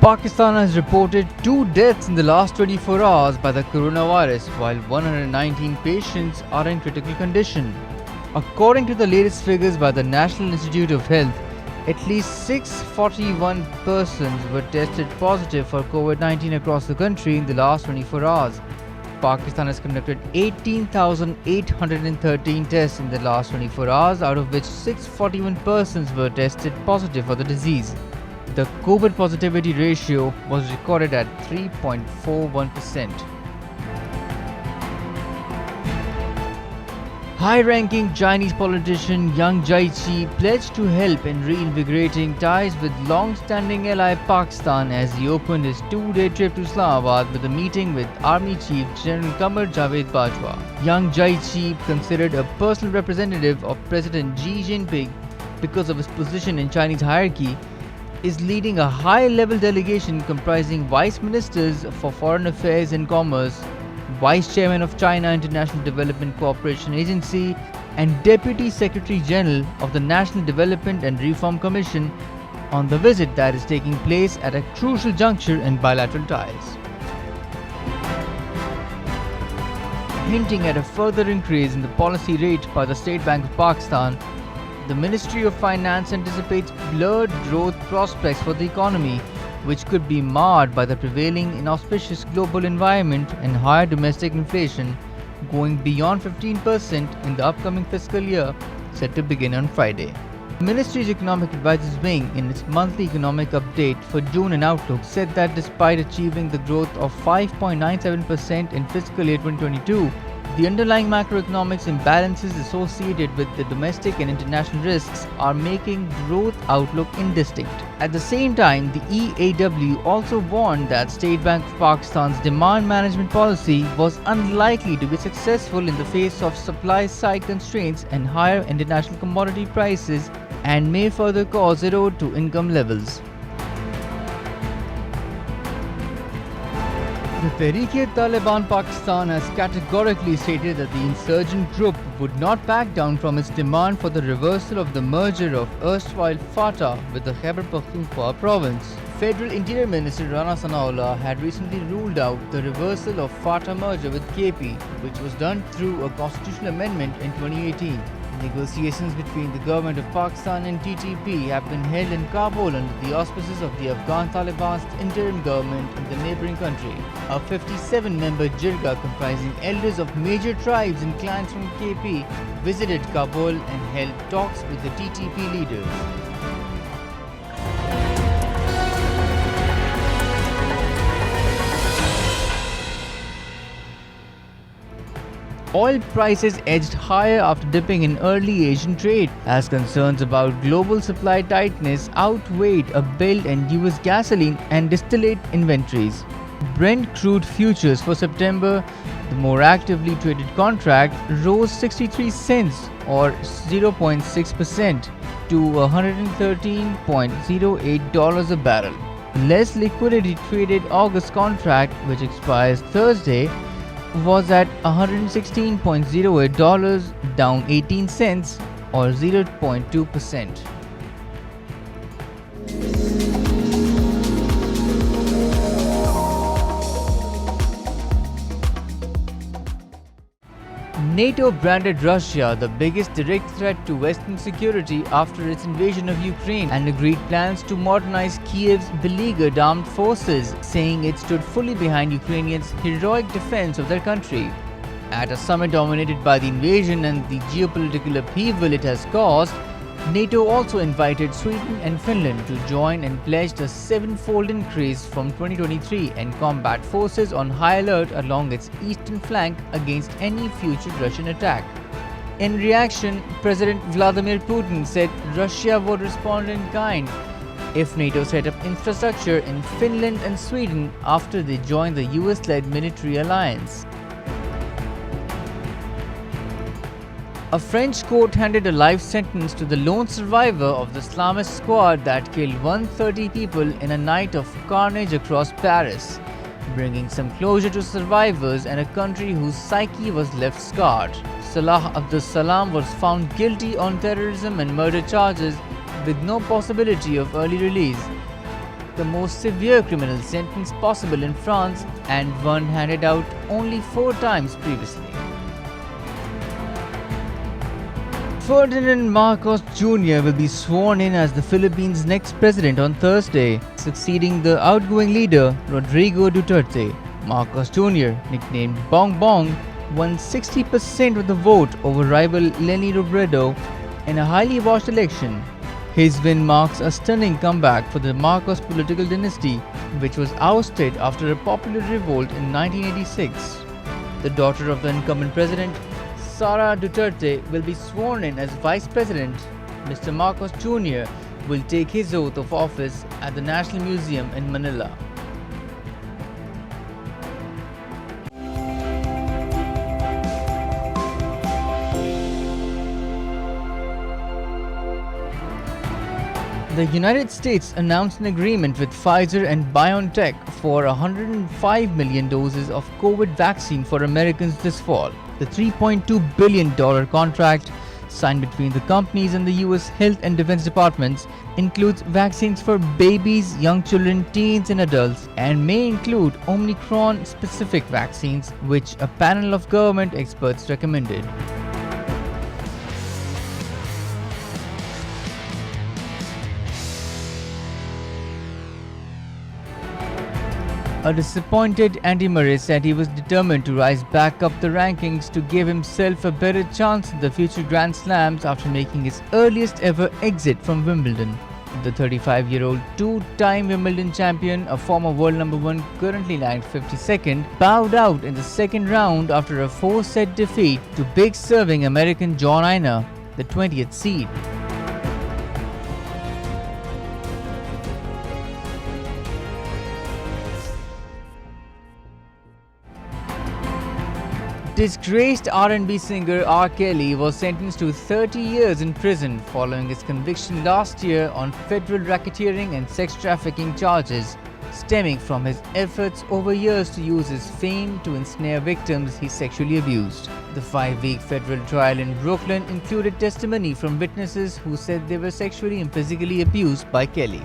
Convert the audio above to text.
Pakistan has reported 2 deaths in the last 24 hours by the coronavirus, while 119 patients are in critical condition. According to the latest figures by the National Institute of Health, at least 641 persons were tested positive for Covid-19 across the country in the last 24 hours. Pakistan has conducted 18,813 tests in the last 24 hours, out of which 641 persons were tested positive for the disease. The COVID positivity ratio was recorded at 3.41%. High-ranking Chinese politician Yang Jiechi pledged to help in reinvigorating ties with long-standing ally Pakistan as he opened his 2-day trip to Islamabad with a meeting with Army Chief General Qamar Javed Bajwa. Yang Jiechi, considered a personal representative of President Xi Jinping because of his position in Chinese hierarchy, is leading a high-level delegation comprising Vice Ministers for Foreign Affairs and Commerce, Vice Chairman of China International Development Cooperation Agency, and Deputy Secretary General of the National Development and Reform Commission on the visit that is taking place at a crucial juncture in bilateral ties. Hinting at a further increase in the policy rate by the State Bank of Pakistan, the Ministry of Finance anticipates blurred growth prospects for the economy, which could be marred by the prevailing inauspicious global environment and higher domestic inflation going beyond 15% in the upcoming fiscal year, set to begin on Friday. The Ministry's Economic Advisors Wing, in its monthly economic update for June and Outlook, said that despite achieving the growth of 5.97% in fiscal year 2022, the underlying macroeconomic imbalances associated with the domestic and international risks are making growth outlook indistinct. At the same time, the EAW also warned that State Bank of Pakistan's demand management policy was unlikely to be successful in the face of supply-side constraints and higher international commodity prices, and may further cause erode to income levels. The Taliban Pakistan has categorically stated that the insurgent group would not back down from its demand for the reversal of the merger of erstwhile FATA with the Khyber Pakhtunkhwa province. Federal Interior Minister Rana Sanaullah had recently ruled out the reversal of FATA merger with KP, which was done through a constitutional amendment in 2018. Negotiations between the government of Pakistan and TTP have been held in Kabul under the auspices of the Afghan Taliban's interim government in the neighboring country. A 57-member jirga comprising elders of major tribes and clans from KP visited Kabul and held talks with the TTP leaders. Oil prices edged higher after dipping in early Asian trade, as concerns about global supply tightness outweighed a build in US gasoline and distillate inventories. Brent crude futures for September, the more actively traded contract, rose 63 cents or 0.6% to $113.08 a barrel. Less liquidity traded August contract, which expires Thursday, was at $116.08, down 18 cents or 0.2%. NATO branded Russia the biggest direct threat to Western security after its invasion of Ukraine and agreed plans to modernize Kiev's beleaguered armed forces, saying it stood fully behind Ukrainians' heroic defense of their country. At a summit dominated by the invasion and the geopolitical upheaval it has caused, NATO also invited Sweden and Finland to join and pledged a 7-fold increase from 2023 and combat forces on high alert along its eastern flank against any future Russian attack. In reaction, President Vladimir Putin said Russia would respond in kind if NATO set up infrastructure in Finland and Sweden after they joined the US-led military alliance. A French court handed a life sentence to the lone survivor of the Islamist squad that killed 130 people in a night of carnage across Paris, bringing some closure to survivors and a country whose psyche was left scarred. Salah Abdus Salam was found guilty on terrorism and murder charges with no possibility of early release. the most severe criminal sentence possible in France and one handed out only 4 times previously. Ferdinand Marcos Jr. will be sworn in as the Philippines' next president on Thursday, succeeding the outgoing leader Rodrigo Duterte. Marcos Jr., nicknamed Bong Bong, won 60% of the vote over rival Leni Robredo in a highly watched election. His win marks a stunning comeback for the Marcos political dynasty, which was ousted after a popular revolt in 1986. The daughter of the incumbent president, Sara Duterte, will be sworn in as vice president. Mr. Marcos Jr. will take his oath of office at the National Museum in Manila. The United States announced an agreement with Pfizer and BioNTech for 105 million doses of COVID vaccine for Americans this fall. The $3.2 billion contract, signed between the companies and the US Health and Defense Departments, includes vaccines for babies, young children, teens and adults, and may include Omicron-specific vaccines, which a panel of government experts recommended. A disappointed Andy Murray said he was determined to rise back up the rankings to give himself a better chance in the future Grand Slams after making his earliest ever exit from Wimbledon. The 35-year-old two-time Wimbledon champion, a former world number 1 currently ranked 52nd, bowed out in the second round after a 4-set defeat to big-serving American John Isner, the 20th seed. Disgraced R&B singer R. Kelly was sentenced to 30 years in prison following his conviction last year on federal racketeering and sex trafficking charges, stemming from his efforts over years to use his fame to ensnare victims he sexually abused. The 5-week federal trial in Brooklyn included testimony from witnesses who said they were sexually and physically abused by Kelly.